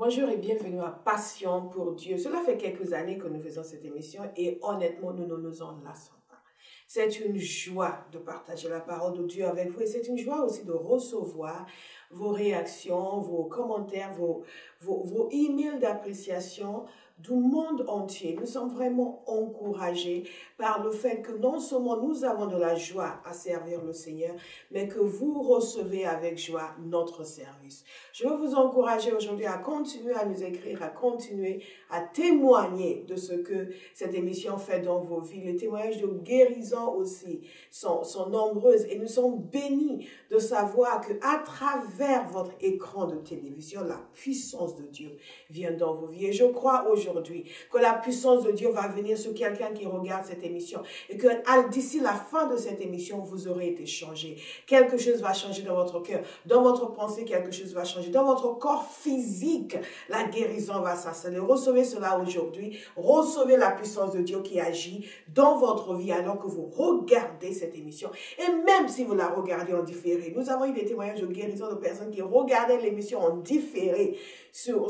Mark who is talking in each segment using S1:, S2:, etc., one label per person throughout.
S1: Bonjour et bienvenue à Passion pour Dieu. Cela fait quelques années que nous faisons cette émission et honnêtement, nous ne nous en lassons pas. C'est une joie de partager la parole de Dieu avec vous et c'est une joie aussi de recevoir vos réactions, vos commentaires, vos emails d'appréciation du monde entier. Nous sommes vraiment encouragés par le fait que non seulement nous avons de la joie à servir le Seigneur, mais que vous recevez avec joie notre service. Je veux vous encourager aujourd'hui à continuer à nous écrire, à continuer à témoigner de ce que cette émission fait dans vos vies. Les témoignages de guérison aussi sont nombreux et nous sommes bénis de savoir qu'à travers votre écran de télévision, la puissance de Dieu vient dans vos vies. Et je crois aujourd'hui que la puissance de Dieu va venir sur quelqu'un qui regarde cette émission et que d'ici la fin de cette émission, vous aurez été changé. Quelque chose va changer dans votre cœur, dans votre pensée, quelque chose va changer. Dans votre corps physique, la guérison va s'installer. Recevez cela aujourd'hui. Recevez la puissance de Dieu qui agit dans votre vie alors que vous regardez cette émission. Et même si vous la regardez en différé, nous avons eu des témoignages de guérison de personnes qui regardaient l'émission en différé sur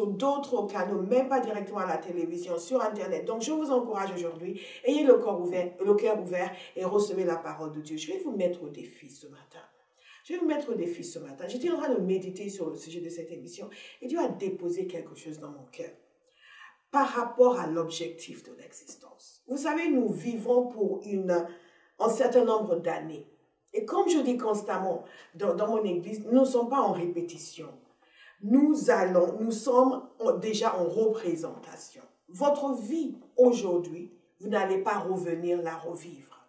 S1: d'autres canaux, même pas directement à la télévision, sur Internet. Donc, je vous encourage aujourd'hui, ayez le cœur ouvert et recevez la parole de Dieu. Je vais vous mettre au défi ce matin. J'étais en train de méditer sur le sujet de cette émission et Dieu a déposé quelque chose dans mon cœur par rapport à l'objectif de l'existence. Vous savez, nous vivons pour un certain nombre d'années. Et comme je dis constamment dans mon église, nous ne sommes pas en répétition. Nous sommes déjà en représentation. Votre vie aujourd'hui, vous n'allez pas revenir la revivre.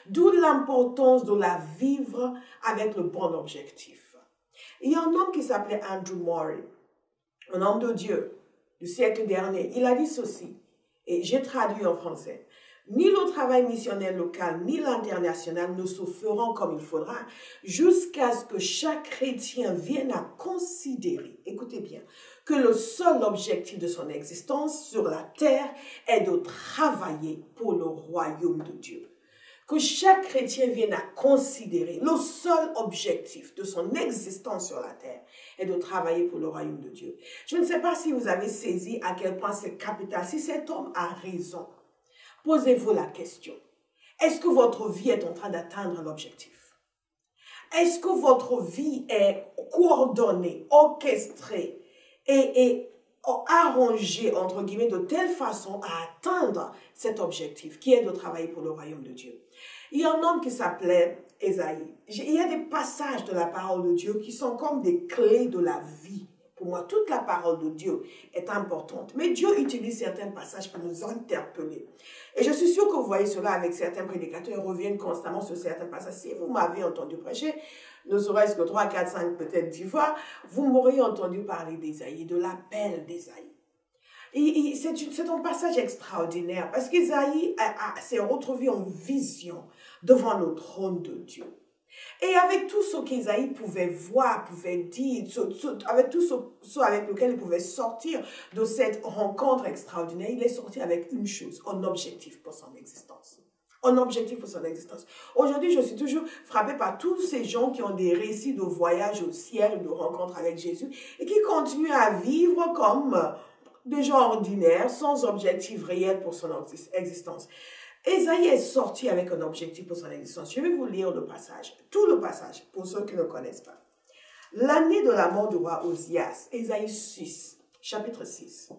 S1: D'où l'importance de la vivre avec le bon objectif. Il y a un homme qui s'appelait Andrew Murray, un homme de Dieu du siècle dernier. Il a dit ceci, et j'ai traduit en français. Ni le travail missionnaire local, ni l'international ne se feront comme il faudra jusqu'à ce que chaque chrétien vienne à considérer, écoutez bien, que le seul objectif de son existence sur la terre est de travailler pour le royaume de Dieu. Que chaque chrétien vienne à considérer le seul objectif de son existence sur la terre est de travailler pour le royaume de Dieu. Je ne sais pas si vous avez saisi à quel point c'est capital. Si cet homme a raison, posez-vous la question. Est-ce que votre vie est en train d'atteindre l'objectif? Est-ce que votre vie est coordonnée, orchestrée et arrangée, entre guillemets, de telle façon à atteindre cet objectif qui est de travailler pour le royaume de Dieu? Il y a un homme qui s'appelait Ésaïe. Il y a des passages de la parole de Dieu qui sont comme des clés de la vie. Pour moi, toute la parole de Dieu est importante. Mais Dieu utilise certains passages pour nous interpeller. Et je suis sûre que vous voyez cela avec certains prédicateurs. Ils reviennent constamment sur certains passages. Si vous m'avez entendu prêcher, ne serait-ce que 3, 4, 5, peut-être 10 fois, vous m'auriez entendu parler d'Ésaïe, de l'appel d'Ésaïe. C'est un passage extraordinaire parce qu'Ésaïe s'est retrouvé en vision devant le trône de Dieu. Et avec tout ce qu'Ésaïe pouvait voir, pouvait dire, avec tout ce avec lequel il pouvait sortir de cette rencontre extraordinaire, il est sorti avec une chose, un objectif pour son existence. Un objectif pour son existence. Aujourd'hui, je suis toujours frappée par tous ces gens qui ont des récits de voyage au ciel, de rencontres avec Jésus, et qui continuent à vivre comme des gens ordinaires, sans objectif réel pour son existence. Ésaïe est sorti avec un objectif pour son existence. Je vais vous lire le passage, tout le passage, pour ceux qui ne connaissent pas. L'année de la mort du roi Osias, Ésaïe 6, chapitre 6.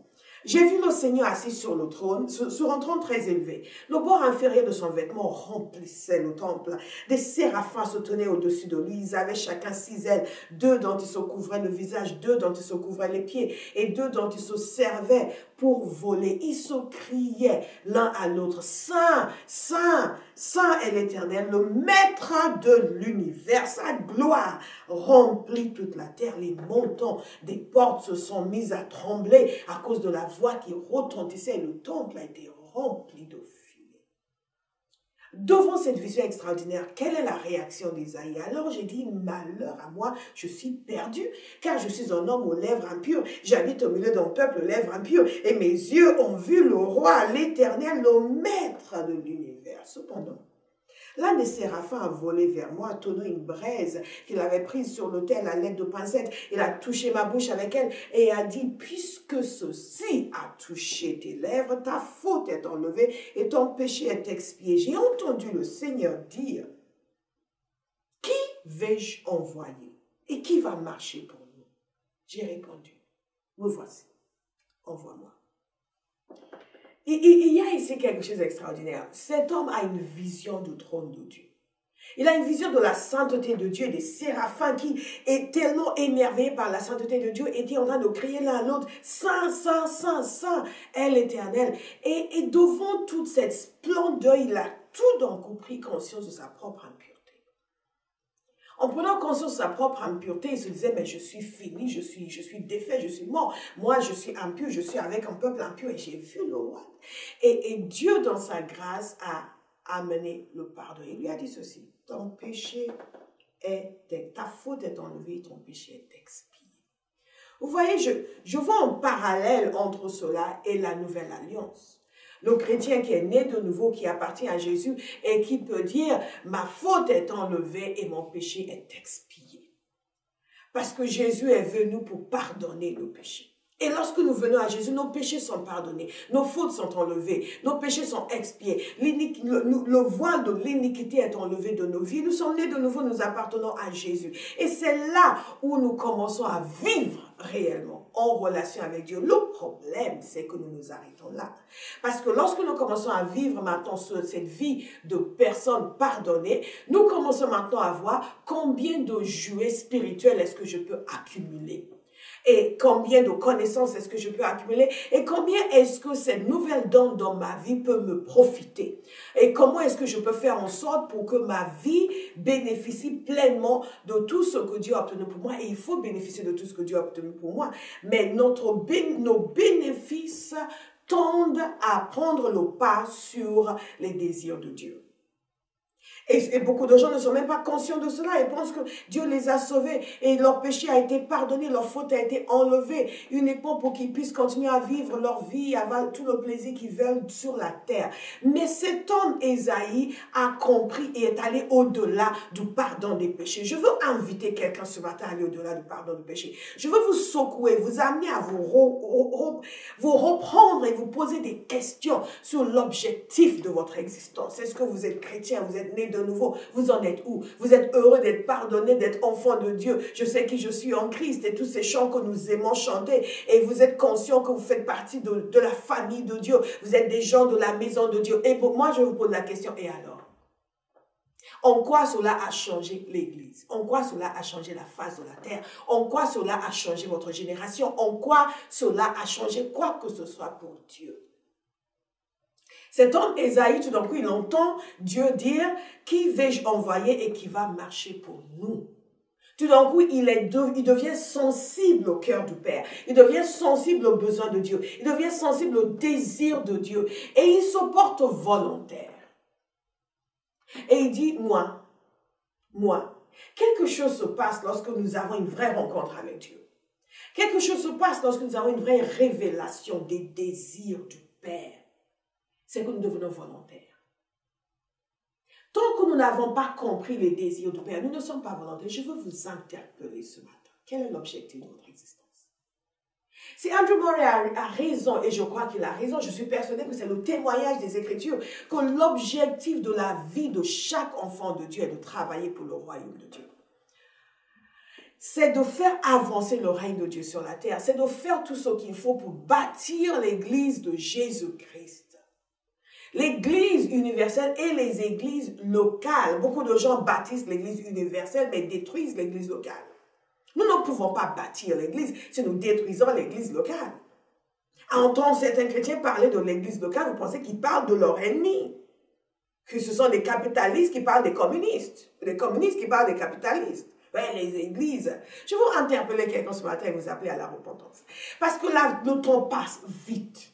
S1: J'ai vu le Seigneur assis sur le trône, sur un trône très élevé. Le bord inférieur de son vêtement remplissait le temple. Des séraphins se tenaient au-dessus de lui. Ils avaient chacun 6 ailes, 2 dont ils se couvraient le visage, 2 dont ils se couvraient les pieds, et 2 dont ils se servaient pour voler. Ils se criaient l'un à l'autre, Saint, Saint, Saint est l'Éternel, le Maître de l'univers. Sa gloire remplit toute la terre. Les montants des portes se sont mis à trembler à cause de la voix qui retentissait et le temple a été rempli de fumée. Devant cette vision extraordinaire, quelle est la réaction d'Ésaïe? Alors j'ai dit, malheur à moi, je suis perdu, car je suis un homme aux lèvres impures, j'habite au milieu d'un peuple aux lèvres impures, et mes yeux ont vu le roi, l'Éternel, le Maître de l'univers. Cependant, L'un des séraphins a volé vers moi, tenant une braise qu'il avait prise sur l'autel à l'aide de pincettes. Il a touché ma bouche avec elle et a dit, puisque ceci a touché tes lèvres, ta faute est enlevée et ton péché est expié. J'ai entendu le Seigneur dire, qui vais-je envoyer et qui va marcher pour nous? J'ai répondu, me voici, envoie-moi. Il y a ici quelque chose d'extraordinaire. Cet homme a une vision du trône de Dieu. Il a une vision de la sainteté de Dieu, des séraphins qui est tellement émerveillés par la sainteté de Dieu, étaient en train de crier l'un à l'autre, Saint, Saint, Saint, Saint, est l'Éternel. Et devant toute cette splendeur, il a tout d'un coup pris conscience de sa propre impureté. En prenant conscience de sa propre impureté, il se disait, mais je suis fini, je suis défait, je suis mort. Moi, je suis impur, je suis avec un peuple impur et j'ai vu le roi. Et Dieu, dans sa grâce, a amené le pardon. Il lui a dit ceci, ton péché ta faute est enlevée, ton péché est expié. Vous voyez, je vois un parallèle entre cela et la nouvelle alliance. Le chrétien qui est né de nouveau, qui appartient à Jésus et qui peut dire, ma faute est enlevée et mon péché est expié. Parce que Jésus est venu pour pardonner le péché. Et lorsque nous venons à Jésus, nos péchés sont pardonnés, nos fautes sont enlevées, nos péchés sont expiés, le voile de l'iniquité est enlevé de nos vies, nous sommes nés de nouveau, nous appartenons à Jésus. Et c'est là où nous commençons à vivre réellement en relation avec Dieu. Le problème, c'est que nous nous arrêtons là. Parce que lorsque nous commençons à vivre maintenant cette vie de personnes pardonnées, nous commençons maintenant à voir combien de jouets spirituels est-ce que je peux accumuler. Et combien de connaissances est-ce que je peux accumuler et combien est-ce que cette nouvelle don dans ma vie peut me profiter et comment est-ce que je peux faire en sorte pour que ma vie bénéficie pleinement de tout ce que Dieu a obtenu pour moi. Et il faut bénéficier de tout ce que Dieu a obtenu pour moi, mais nos bénéfices tendent à prendre le pas sur les désirs de Dieu. Et beaucoup de gens ne sont même pas conscients de cela et pensent que Dieu les a sauvés et leur péché a été pardonné, leur faute a été enlevée uniquement pour qu'ils puissent continuer à vivre leur vie, avoir tout le plaisir qu'ils veulent sur la terre. Mais cet homme, Ésaïe, a compris et est allé au-delà du pardon des péchés. Je veux inviter quelqu'un ce matin à aller au-delà du pardon des péchés. Je veux vous secouer, vous amener à vous reprendre et vous poser des questions sur l'objectif de votre existence. Est-ce que vous êtes chrétien, vous êtes né de nouveau, vous en êtes où? Vous êtes heureux d'être pardonné, d'être enfant de Dieu. Je sais qui je suis en Christ et tous ces chants que nous aimons chanter. Et vous êtes conscient que vous faites partie de la famille de Dieu. Vous êtes des gens de la maison de Dieu. Et moi, je vous pose la question, et alors? En quoi cela a changé l'Église? En quoi cela a changé la face de la terre? En quoi cela a changé votre génération? En quoi cela a changé quoi que ce soit pour Dieu? Cet homme, Ésaïe, tout d'un coup, il entend Dieu dire, qui vais-je envoyer et qui va marcher pour nous? Tout d'un coup, il devient sensible au cœur du Père. Il devient sensible aux besoins de Dieu. Il devient sensible au désir de Dieu. Et il se porte volontaire. Et il dit, moi, quelque chose se passe lorsque nous avons une vraie rencontre avec Dieu. Quelque chose se passe lorsque nous avons une vraie révélation des désirs du Père. C'est que nous devenons volontaires. Tant que nous n'avons pas compris les désirs du Père, nous ne sommes pas volontaires. Je veux vous interpeller ce matin. Quel est l'objectif de votre existence? Si Andrew Murray a raison, et je crois qu'il a raison, je suis persuadée que c'est le témoignage des Écritures, que l'objectif de la vie de chaque enfant de Dieu est de travailler pour le royaume de Dieu. C'est de faire avancer le règne de Dieu sur la terre. C'est de faire tout ce qu'il faut pour bâtir l'église de Jésus-Christ. L'église universelle et les églises locales. Beaucoup de gens bâtissent l'église universelle, mais détruisent l'église locale. Nous ne pouvons pas bâtir l'église si nous détruisons l'église locale. À entendre certains chrétiens parler de l'église locale, vous pensez qu'ils parlent de leur ennemi. Que ce sont des capitalistes qui parlent des communistes. Des communistes qui parlent des capitalistes. Ouais, les églises. Je veux interpeller quelqu'un ce matin et vous appeler à la repentance. Parce que là, le temps passe vite.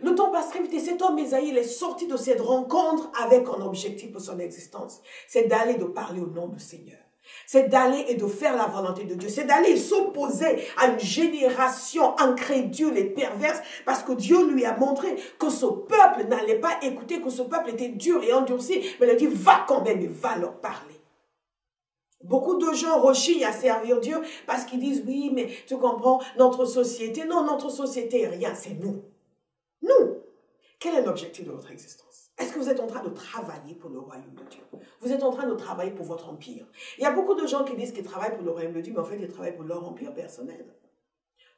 S1: Le temps passe très vite et cet homme Ésaïe, il est sorti de cette rencontre avec un objectif pour son existence. C'est d'aller de parler au nom du Seigneur. C'est d'aller et de faire la volonté de Dieu. C'est d'aller s'opposer à une génération incrédule et perverse parce que Dieu lui a montré que ce peuple n'allait pas écouter, que ce peuple était dur et endurci. Mais il a dit, va quand même et va leur parler. Beaucoup de gens rechignent à servir Dieu parce qu'ils disent, oui, mais tu comprends, notre société. Non, notre société est rien, c'est nous. Nous. Quel est l'objectif de votre existence? Est-ce que vous êtes en train de travailler pour le royaume de Dieu? Vous êtes en train de travailler pour votre empire. Il y a beaucoup de gens qui disent qu'ils travaillent pour le royaume de Dieu, mais en fait, ils travaillent pour leur empire personnel.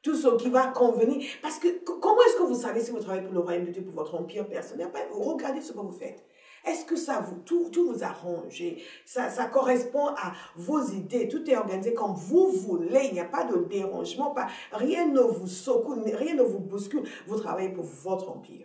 S1: Tout ce qui va convenir. Parce que comment est-ce que vous savez si vous travaillez pour le royaume de Dieu, pour votre empire personnel? Regardez ce que vous faites. Est-ce que ça tout vous arrange? Ça correspond à vos idées. Tout est organisé comme vous voulez. Il n'y a pas de dérangement. Rien ne vous secoue, rien ne vous bouscule. Vous travaillez pour votre empire.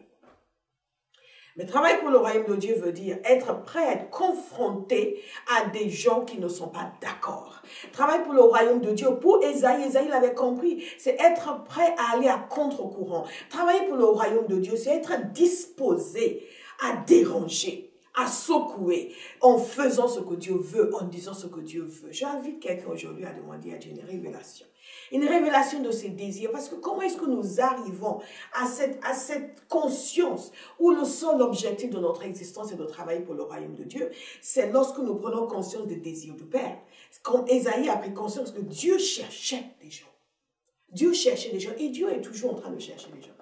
S1: Mais travailler pour le royaume de Dieu veut dire être prêt à être confronté à des gens qui ne sont pas d'accord. Travailler pour le royaume de Dieu, pour Ésaïe l'avait compris, c'est être prêt à aller à contre-courant. Travailler pour le royaume de Dieu, c'est être disposé à déranger, à secouer, en faisant ce que Dieu veut, en disant ce que Dieu veut. J'invite quelqu'un aujourd'hui à demander à Dieu une révélation. Une révélation de ses désirs. Parce que comment est-ce que nous arrivons à cette conscience où le seul objectif de notre existence est de travailler pour le royaume de Dieu? C'est lorsque nous prenons conscience des désirs du Père. Quand Ésaïe a pris conscience que Dieu cherchait des gens. Dieu cherchait des gens et Dieu est toujours en train de chercher des gens.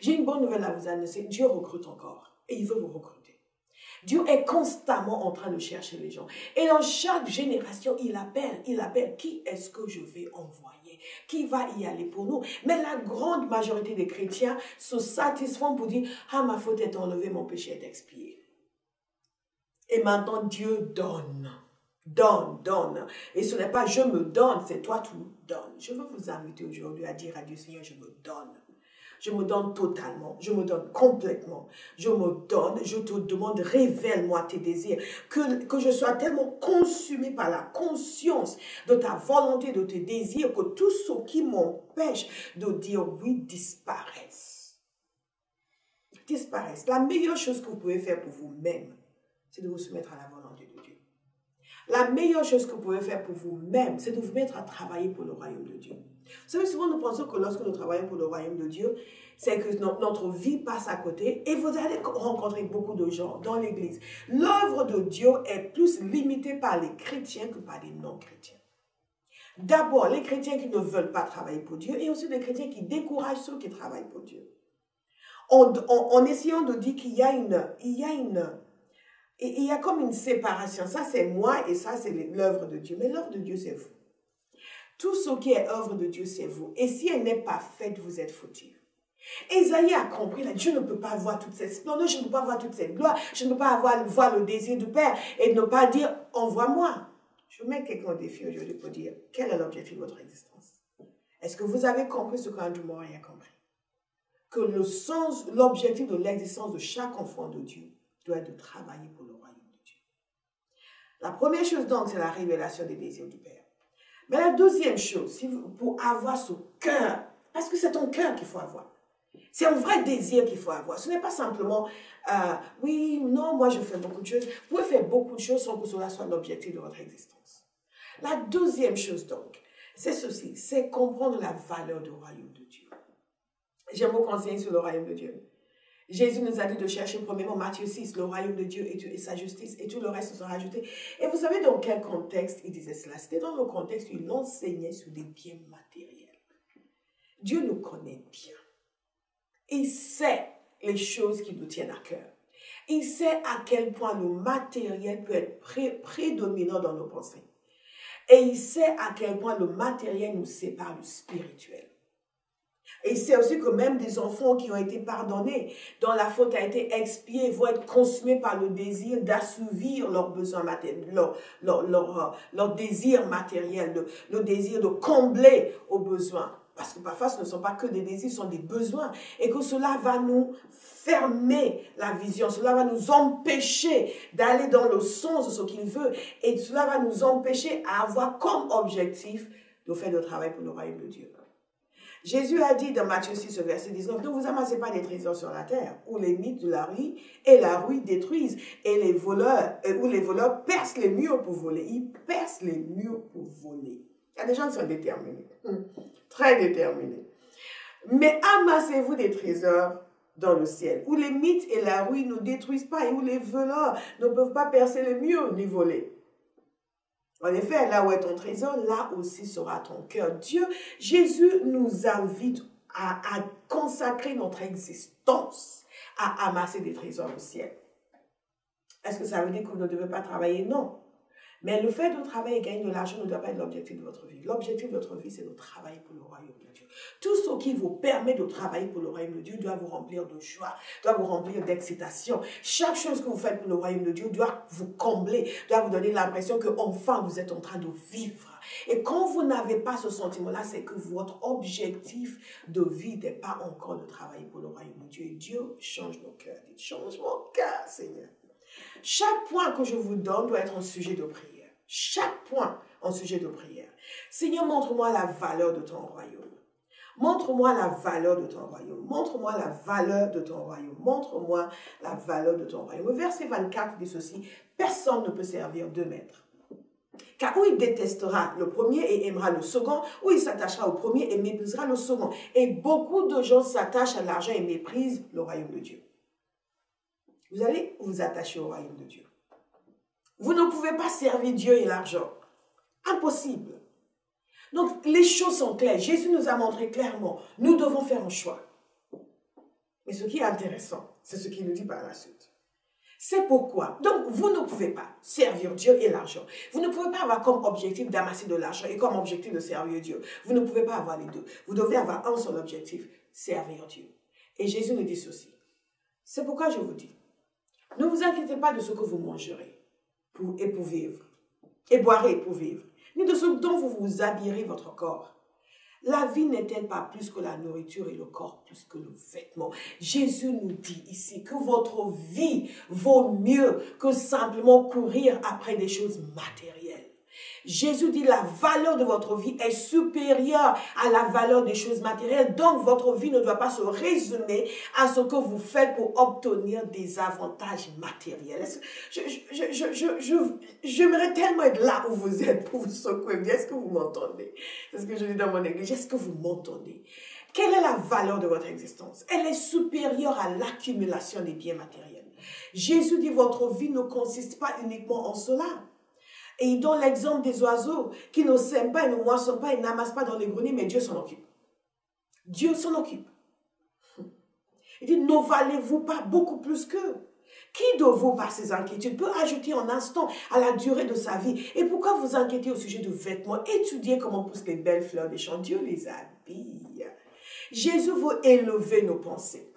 S1: J'ai une bonne nouvelle à vous annoncer. Dieu recrute encore et il veut vous recruter. Dieu est constamment en train de chercher les gens. Et dans chaque génération, il appelle. Qui est-ce que je vais envoyer? Qui va y aller pour nous? Mais la grande majorité des chrétiens se satisfont pour dire, ah, ma faute est enlevée, mon péché est expié. Et maintenant, Dieu donne. Donne. Et ce n'est pas je me donne, c'est toi tu me donnes. Je veux vous inviter aujourd'hui à dire à Dieu, Seigneur, je me donne. Je me donne totalement, je me donne complètement, je me donne, je te demande, révèle-moi tes désirs, que je sois tellement consumé par la conscience de ta volonté, de tes désirs, que tout ce qui m'empêche de dire oui disparaisse. Disparaisse. La meilleure chose que vous pouvez faire pour vous-même, c'est de vous soumettre à la volonté de Dieu. La meilleure chose que vous pouvez faire pour vous-même, c'est de vous mettre à travailler pour le royaume de Dieu. Vous savez, souvent nous pensons que lorsque nous travaillons pour le royaume de Dieu, c'est que notre vie passe à côté et vous allez rencontrer beaucoup de gens dans l'église. L'œuvre de Dieu est plus limitée par les chrétiens que par les non-chrétiens. D'abord, les chrétiens qui ne veulent pas travailler pour Dieu et aussi les chrétiens qui découragent ceux qui travaillent pour Dieu. En essayant de dire qu'il y a comme une séparation. Ça, c'est moi et ça, c'est l'œuvre de Dieu. Mais l'œuvre de Dieu, c'est vous. Tout ce qui est œuvre de Dieu, c'est vous. Et si elle n'est pas faite, vous êtes foutus. Ésaïe a compris, là, Dieu ne peut pas voir toute cette splendeur, je ne peux pas voir toute cette gloire, je ne peux pas voir le désir du Père et ne pas dire, envoie-moi. Je mets quelqu'un au défi aujourd'hui pour dire, quel est l'objectif de votre existence? Est-ce que vous avez compris ce qu'Andrew Murray a compris? Que l'objectif de l'existence de chaque enfant de Dieu doit être de travailler pour le royaume de Dieu. La première chose donc, c'est la révélation des désirs du Père. Mais la deuxième chose, pour avoir ce cœur, parce que c'est ton cœur qu'il faut avoir. C'est un vrai désir qu'il faut avoir. Ce n'est pas simplement, oui, non, moi je fais beaucoup de choses. Vous pouvez faire beaucoup de choses sans que cela soit l'objectif de votre existence. La deuxième chose donc, c'est ceci, c'est comprendre la valeur du royaume de Dieu. J'aime beaucoup enseigner sur le royaume de Dieu. Jésus nous a dit de chercher premièrement Matthieu 6, le royaume de Dieu et sa justice, et tout le reste sera ajouté. Et vous savez dans quel contexte il disait cela? C'était dans le contexte où il enseignait sur des biens matériels. Dieu nous connaît bien. Il sait les choses qui nous tiennent à cœur. Il sait à quel point le matériel peut être prédominant dans nos pensées. Et il sait à quel point le matériel nous sépare du spirituel. Et c'est aussi que même des enfants qui ont été pardonnés, dont la faute a été expiée, vont être consumés par le désir d'assouvir leurs besoins matériels, leur désir matériel, le désir de combler aux besoins. Parce que parfois, ce ne sont pas que des désirs, ce sont des besoins. Et que cela va nous fermer la vision. Cela va nous empêcher d'aller dans le sens de ce qu'il veut. Et cela va nous empêcher à avoir comme objectif de faire le travail pour le royaume de Dieu. Jésus a dit dans Matthieu 6, verset 19, ne vous amassez pas des trésors sur la terre, où les mythes de la rue et la rouille détruisent, et les voleurs, où les voleurs percent les murs pour voler. Ils percent les murs pour voler. Il y a des gens qui sont déterminés, très déterminés. Mais amassez-vous des trésors dans le ciel, où les mythes et la rouille ne détruisent pas, et où les voleurs ne peuvent pas percer les murs ni voler. En effet, là où est ton trésor, là aussi sera ton cœur. Dieu, Jésus nous invite à consacrer notre existence à amasser des trésors au ciel. Est-ce que ça veut dire que vous ne devez pas travailler? Non. Mais le fait de travailler et gagner de l'argent ne doit pas être l'objectif de votre vie. L'objectif de votre vie, c'est de travailler pour le royaume de Dieu. Tout ce qui vous permet de travailler pour le royaume de Dieu doit vous remplir de joie, doit vous remplir d'excitation. Chaque chose que vous faites pour le royaume de Dieu doit vous combler, doit vous donner l'impression que enfin vous êtes en train de vivre. Et quand vous n'avez pas ce sentiment-là, c'est que votre objectif de vie n'est pas encore de travailler pour le royaume de Dieu. Et Dieu change nos cœurs. Dites, change mon cœur, Seigneur. Chaque point que je vous donne doit être un sujet de prière. Chaque point un sujet de prière. Seigneur, montre-moi la valeur de ton royaume. Montre-moi la valeur de ton royaume. Montre-moi la valeur de ton royaume. Montre-moi la valeur de ton royaume. Le verset 24 dit ceci. Personne ne peut servir deux maîtres. Car ou il détestera le premier et aimera le second, ou il s'attachera au premier et méprisera le second. Et beaucoup de gens s'attachent à l'argent et méprisent le royaume de Dieu. Vous allez vous attacher au royaume de Dieu. Vous ne pouvez pas servir Dieu et l'argent. Impossible. Donc, les choses sont claires. Jésus nous a montré clairement, nous devons faire un choix. Mais ce qui est intéressant, c'est ce qu'il nous dit par la suite. C'est pourquoi. Donc, vous ne pouvez pas servir Dieu et l'argent. Vous ne pouvez pas avoir comme objectif d'amasser de l'argent et comme objectif de servir Dieu. Vous ne pouvez pas avoir les deux. Vous devez avoir un seul objectif, servir Dieu. Et Jésus nous dit ceci. C'est pourquoi je vous dis, ne vous inquiétez pas de ce que vous mangerez pour vivre, et boirez pour vivre, ni de ce dont vous vous habillerez votre corps. La vie n'est-elle pas plus que la nourriture et le corps plus que le vêtement? Jésus nous dit ici que votre vie vaut mieux que simplement courir après des choses matérielles. Jésus dit la valeur de votre vie est supérieure à la valeur des choses matérielles. Donc, votre vie ne doit pas se résumer à ce que vous faites pour obtenir des avantages matériels. J'aimerais tellement être là où vous êtes pour vous secouer. Est-ce que vous m'entendez? C'est ce que je dis dans mon église. Est-ce que vous m'entendez? Quelle est la valeur de votre existence? Elle est supérieure à l'accumulation des biens matériels. Jésus dit votre vie ne consiste pas uniquement en cela. Et il donne l'exemple des oiseaux qui ne sèment pas, ils ne moissonnent pas, ils n'amassent pas dans les greniers, mais Dieu s'en occupe. Dieu s'en occupe. Il dit, ne valez-vous pas beaucoup plus qu'eux? Qui de vous, par ses inquiétudes, peut ajouter un instant à la durée de sa vie? Et pourquoi vous inquiétez au sujet de vêtements? Étudiez comment poussent les belles fleurs des champs. Dieu les habille. Jésus veut élever nos pensées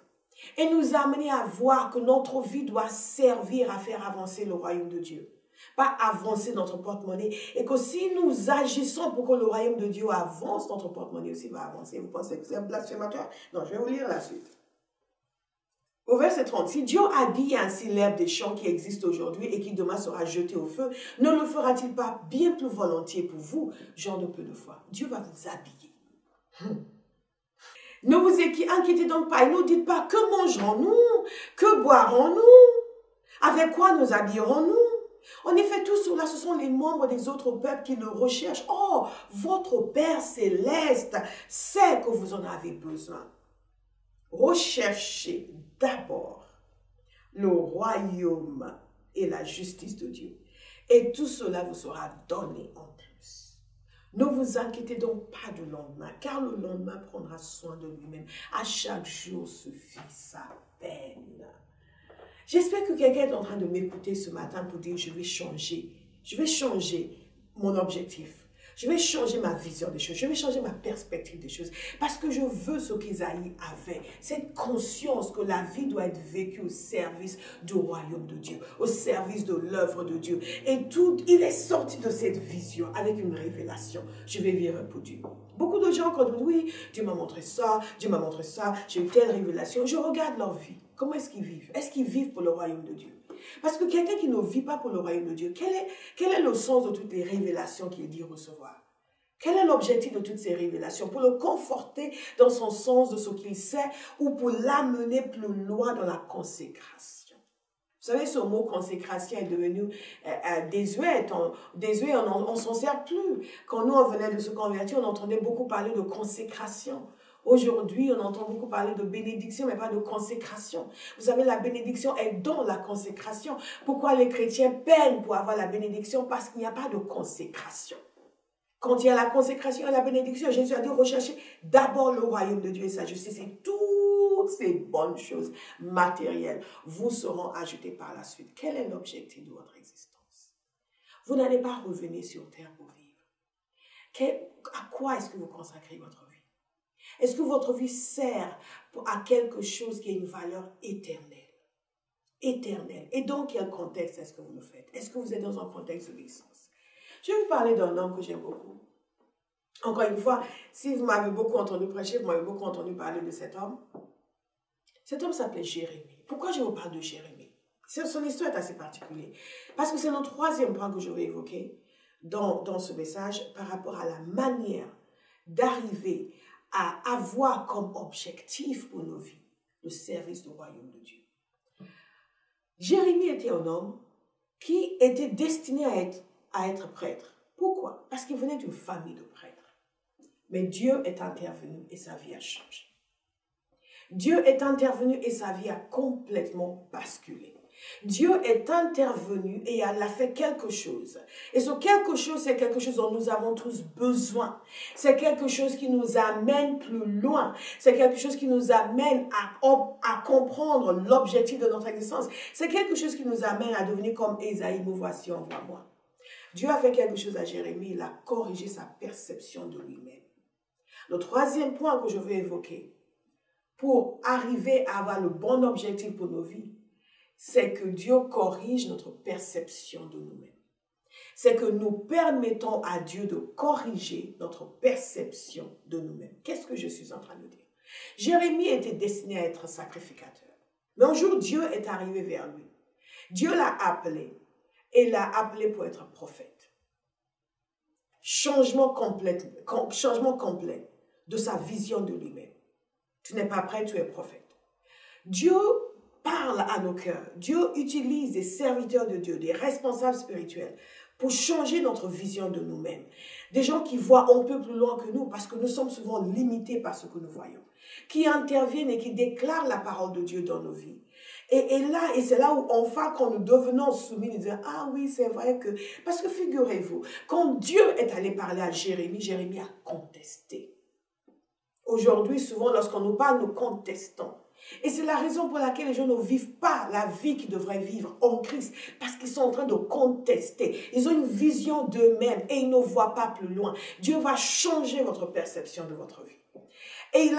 S1: et nous amener à voir que notre vie doit servir à faire avancer le royaume de Dieu. Pas avancer notre porte-monnaie. Et que si nous agissons pour que le royaume de Dieu avance, notre porte-monnaie aussi va avancer. Vous pensez que c'est un blasphématoire? Non, je vais vous lire la suite. Au verset 30, si Dieu habille ainsi l'herbe des champs qui existe aujourd'hui et qui demain sera jetée au feu, ne le fera-t-il pas bien plus volontiers pour vous, gens de peu de foi? Dieu va vous habiller. Ne vous inquiétez donc pas et ne dites pas que mangerons-nous, que boirons-nous, avec quoi nous habillerons-nous? En effet, tout cela, ce sont les membres des autres peuples qui le recherchent. Oh, votre Père céleste sait que vous en avez besoin. Recherchez d'abord le royaume et la justice de Dieu. Et tout cela vous sera donné en plus. Ne vous inquiétez donc pas du lendemain, car le lendemain prendra soin de lui-même. À chaque jour suffit sa peine. J'espère que quelqu'un est en train de m'écouter ce matin pour dire, je vais changer mon objectif. Je vais changer ma vision des choses. Je vais changer ma perspective des choses. Parce que je veux ce qu'Ésaïe avait. Cette conscience que la vie doit être vécue au service du royaume de Dieu. Au service de l'œuvre de Dieu. Et il est sorti de cette vision avec une révélation. Je vais vivre pour Dieu. Beaucoup de gens, quand on dit, oui, Dieu m'a montré ça, j'ai eu telle révélation. Je regarde leur vie. Comment est-ce qu'ils vivent? Est-ce qu'ils vivent pour le royaume de Dieu? Parce que quelqu'un qui ne vit pas pour le royaume de Dieu, quel est le sens de toutes les révélations qu'il dit recevoir? Quel est l'objectif de toutes ces révélations? Pour le conforter dans son sens de ce qu'il sait ou pour l'amener plus loin dans la consécration? Vous savez, ce mot consécration est devenu désuet. Désuet, on s'en sert plus. Quand nous, on venait de se convertir, on entendait beaucoup parler de consécration. Aujourd'hui, on entend beaucoup parler de bénédiction, mais pas de consécration. Vous savez, la bénédiction est dans la consécration. Pourquoi les chrétiens peinent pour avoir la bénédiction? Parce qu'il n'y a pas de consécration. Quand il y a la consécration et la bénédiction, Jésus a dit, recherchez d'abord le royaume de Dieu et sa justice, et toutes ces bonnes choses matérielles vous seront ajoutées par la suite. Quel est l'objectif de votre existence? Vous n'allez pas revenir sur terre pour vivre. À quoi est-ce que vous consacrez votre vie? Est-ce que votre vie sert à quelque chose qui a une valeur éternelle? Éternelle. Et dans quel contexte est-ce que vous le faites? Est-ce que vous êtes dans un contexte d'obéissance? Je vais vous parler d'un homme que j'aime beaucoup. Encore une fois, si vous m'avez beaucoup entendu prêcher, vous m'avez beaucoup entendu parler de cet homme. Cet homme s'appelait Jérémie. Pourquoi je vous parle de Jérémie? Son histoire est assez particulière. Parce que c'est notre troisième point que je vais évoquer dans ce message par rapport à la manière d'arriver à avoir comme objectif pour nos vies le service du royaume de Dieu. Jérémie était un homme qui était destiné à être prêtre. Pourquoi? Parce qu'il venait d'une famille de prêtres. Mais Dieu est intervenu et sa vie a changé. Dieu est intervenu et sa vie a complètement basculé. Dieu est intervenu et il a fait quelque chose. Et ce quelque chose, c'est quelque chose dont nous avons tous besoin. C'est quelque chose qui nous amène plus loin. C'est quelque chose qui nous amène à comprendre l'objectif de notre existence. C'est quelque chose qui nous amène à devenir comme Ésaïe, me voici, envoie-moi. Dieu a fait quelque chose à Jérémie, il a corrigé sa perception de lui-même. Le troisième point que je veux évoquer, pour arriver à avoir le bon objectif pour nos vies, c'est que Dieu corrige notre perception de nous-mêmes. C'est que nous permettons à Dieu de corriger notre perception de nous-mêmes. Qu'est-ce que je suis en train de dire? Jérémie était destiné à être sacrificateur. Mais un jour, Dieu est arrivé vers lui. Dieu l'a appelé et l'a appelé pour être prophète. Changement complet de sa vision de lui-même. Tu n'es pas prêt, tu es prophète. Dieu parle à nos cœurs. Dieu utilise des serviteurs de Dieu, des responsables spirituels pour changer notre vision de nous-mêmes. Des gens qui voient un peu plus loin que nous parce que nous sommes souvent limités par ce que nous voyons. Qui interviennent et qui déclarent la parole de Dieu dans nos vies. Et c'est là où enfin quand nous devenons soumis, nous disons, ah oui, c'est vrai que... Parce que figurez-vous, quand Dieu est allé parler à Jérémie, Jérémie a contesté. Aujourd'hui, souvent, lorsqu'on nous parle, nous contestons. Et c'est la raison pour laquelle les gens ne vivent pas la vie qu'ils devraient vivre en Christ. Parce qu'ils sont en train de contester. Ils ont une vision d'eux-mêmes et ils ne voient pas plus loin. Dieu va changer votre perception de votre vie. Et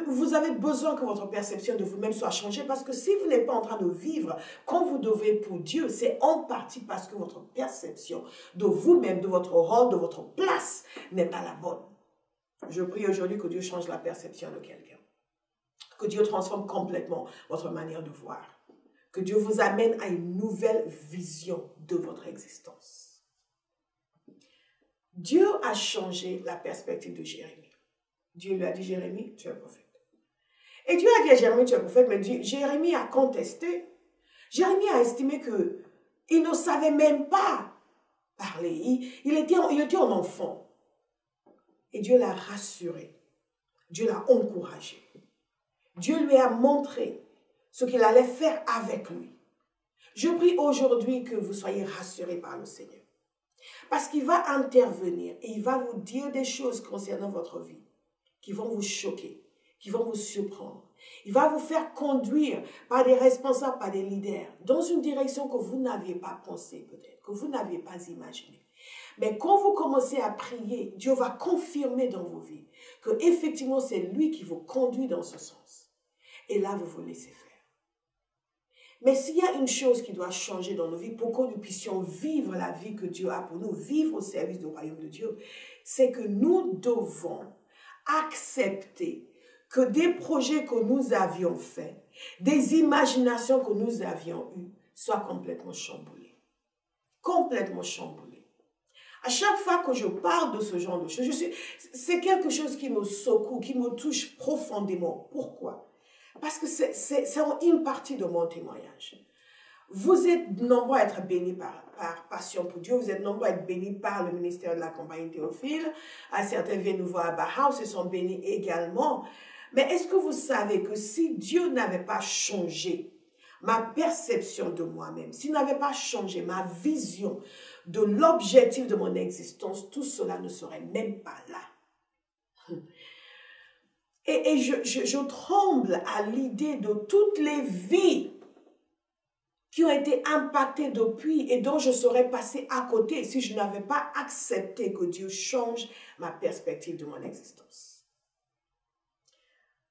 S1: vous avez besoin que votre perception de vous-même soit changée parce que si vous n'êtes pas en train de vivre comme vous devez pour Dieu, c'est en partie parce que votre perception de vous-même, de votre rôle, de votre place n'est pas la bonne. Je prie aujourd'hui que Dieu change la perception de quelqu'un. Que Dieu transforme complètement votre manière de voir. Que Dieu vous amène à une nouvelle vision de votre existence. Dieu a changé la perspective de Jérémie. Dieu lui a dit, Jérémie, tu es prophète. Et Dieu a dit à Jérémie, tu es prophète, mais Jérémie a contesté. Jérémie a estimé qu'il ne savait même pas parler. Il était un enfant. Et Dieu l'a rassuré. Dieu l'a encouragé. Dieu lui a montré ce qu'il allait faire avec lui. Je prie aujourd'hui que vous soyez rassurés par le Seigneur. Parce qu'il va intervenir et il va vous dire des choses concernant votre vie qui vont vous choquer, qui vont vous surprendre. Il va vous faire conduire par des responsables, par des leaders, dans une direction que vous n'aviez pas pensé peut-être, que vous n'aviez pas imaginé. Mais quand vous commencez à prier, Dieu va confirmer dans vos vies que effectivement c'est lui qui vous conduit dans ce sens. Et là, vous vous laissez faire. Mais s'il y a une chose qui doit changer dans nos vies pour que nous puissions vivre la vie que Dieu a pour nous, vivre au service du royaume de Dieu, c'est que nous devons accepter que des projets que nous avions faits, des imaginations que nous avions eues, soient complètement chamboulées. Complètement chamboulées. À chaque fois que je parle de ce genre de choses, c'est quelque chose qui me secoue, qui me touche profondément. Pourquoi? Parce que c'est une partie de mon témoignage. Vous êtes nombreux à être bénis par Passion pour Dieu. Vous êtes nombreux à être bénis par le ministère de la Compagnie Théophile. Certains viennent nous voir à Bauhaus et sont bénis également. Mais est-ce que vous savez que si Dieu n'avait pas changé ma perception de moi-même, s'il n'avait pas changé ma vision de l'objectif de mon existence, tout cela ne serait même pas là. Et je tremble à l'idée de toutes les vies qui ont été impactées depuis et dont je serais passée à côté si je n'avais pas accepté que Dieu change ma perspective de mon existence.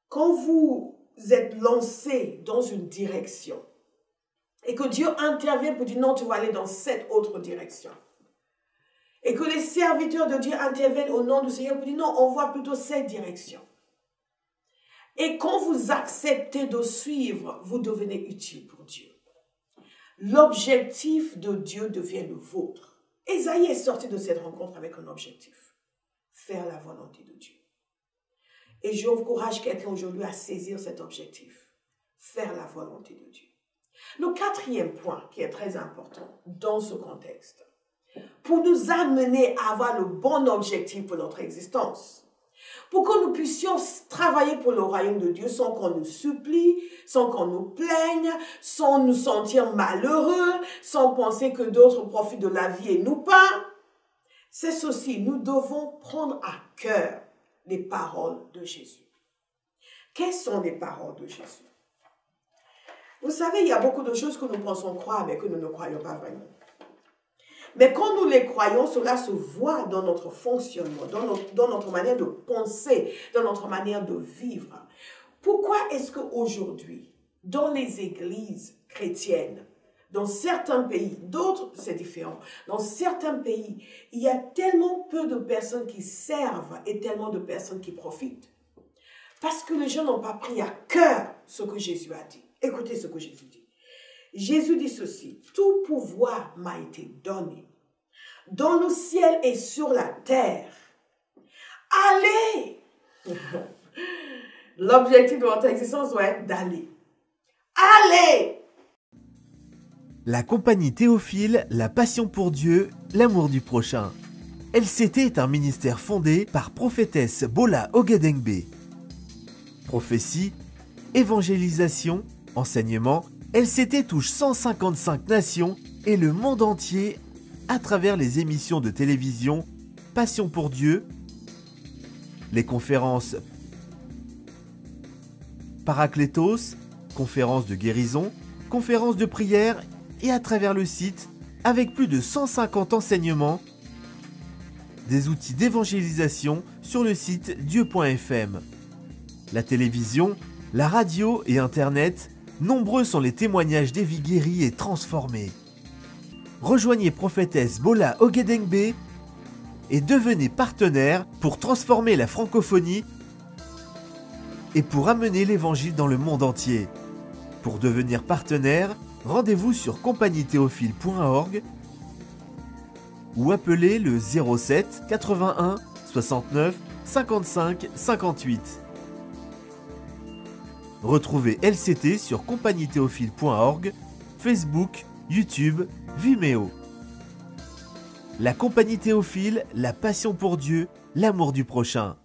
S1: Quand vous êtes lancé dans une direction et que Dieu intervient pour dire non, tu vas aller dans cette autre direction, et que les serviteurs de Dieu interviennent au nom du Seigneur pour dire non, on voit plutôt cette direction. Et quand vous acceptez de suivre, vous devenez utile pour Dieu. L'objectif de Dieu devient le vôtre. Ésaïe est sorti de cette rencontre avec un objectif. Faire la volonté de Dieu. Et j'encourage quelqu'un aujourd'hui à saisir cet objectif. Faire la volonté de Dieu. Le quatrième point qui est très important dans ce contexte, pour nous amener à avoir le bon objectif pour notre existence, pour que nous puissions travailler pour le royaume de Dieu sans qu'on nous supplie, sans qu'on nous plaigne, sans nous sentir malheureux, sans penser que d'autres profitent de la vie et nous pas. C'est ceci, nous devons prendre à cœur les paroles de Jésus. Quelles sont les paroles de Jésus? Vous savez, il y a beaucoup de choses que nous pensons croire, mais que nous ne croyons pas vraiment. Mais quand nous les croyons, cela se voit dans notre fonctionnement, dans notre manière de penser, dans notre manière de vivre. Pourquoi est-ce qu'aujourd'hui, dans les églises chrétiennes, dans certains pays, d'autres c'est différent, dans certains pays, il y a tellement peu de personnes qui servent et tellement de personnes qui profitent? Parce que les gens n'ont pas pris à cœur ce que Jésus a dit. Écoutez ce que Jésus dit. Jésus dit ceci, « Tout pouvoir m'a été donné, dans le ciel et sur la terre. Allez !» L'objectif de votre existence doit être d'aller. Allez!
S2: La compagnie Théophile, la passion pour Dieu, l'amour du prochain. LCT est un ministère fondé par prophétesse Bola Ogedengbe. Prophétie, évangélisation, enseignement, LCT touche 155 nations et le monde entier à travers les émissions de télévision Passion pour Dieu, les conférences Paraclétos, conférences de guérison, conférences de prière et à travers le site avec plus de 150 enseignements, des outils d'évangélisation sur le site dieu.fm. La télévision, la radio et Internet, nombreux sont les témoignages des vies guéries et transformées. Rejoignez prophétesse Bola Ogedengbe et devenez partenaire pour transformer la francophonie et pour amener l'évangile dans le monde entier. Pour devenir partenaire, rendez-vous sur compagniethéophile.org ou appelez le 07 81 69 55 58. Retrouvez LCT sur compagniethéophile.org, Facebook, YouTube, Vimeo. La compagnie Théophile, la passion pour Dieu, l'amour du prochain.